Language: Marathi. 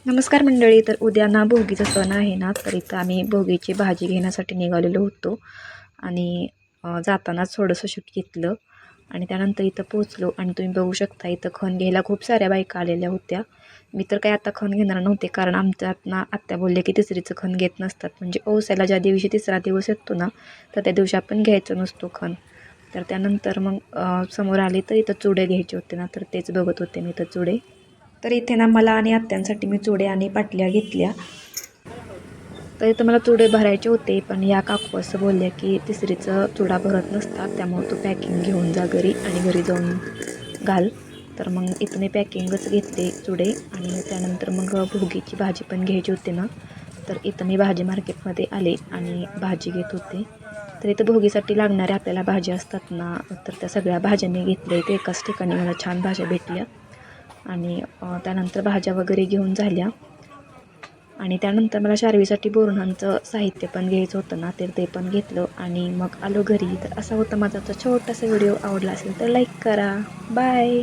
नमस्कार मंडळी. तर उद्या ना भोगीचा सण आहे ना, तर इथं आम्ही भोगीची भाजी घेण्यासाठी निघालेलो होतो आणि जातानाच थोडंसं शूट घेतलं आणि त्यानंतर इथं पोचलो आणि तुम्ही बघू शकता इथं खण घ्यायला खूप साऱ्या बायका आलेल्या होत्या. मी तर काही आता खण घेणार नव्हते, कारण आमच्यात ना आत्या बोलले की तिसरीचं खण घेत नसतात, म्हणजे ओसायला ज्या दिवशी तिसरा दिवस येतो ना, तर त्या दिवशी आपण घ्यायचं नसतो खण. तर त्यानंतर मग समोर आले तर इथं चुडे घ्यायचे होते ना, तर तेच बघत होते मी इथं चुडे. तर इथे ना मला आणि आत्यांसाठी मी चुडे आणि पाटल्या घेतल्या. तर इथं मला चुडे भरायचे होते, पण या काकू असं बोलल्या की तिसरीचं चुडा भरत नसतात, त्यामुळे तू पॅकिंग घेऊन जा घरी आणि घरी जाऊन घाल. तर मग इथं मी पॅकिंगच घेतले चुडे आणि त्यानंतर मग भोगीची भाजी पण घ्यायची होती ना, तर इथं मी भाजी मार्केटमध्ये आले आणि भाजी घेत होते. तर इथं भोगीसाठी लागणाऱ्या आपल्याला भाज्या असतात ना, तर त्या सगळ्या भाज्या मी घेतल्या. इथे एकाच ठिकाणी मला छान भाज्या भेटल्या आणि त्यानंतर भाज्या वगैरे घेऊन झाल्या आणि त्यानंतर मला शार्वीसाठी बोरणांचं साहित्य पण घ्यायचं होतं ना, तर ते पण घेतलं आणि मग आलो घरी. तर असा होता माझा छोटासा व्हिडिओ. आवडला असेल तर लाईक करा. बाय.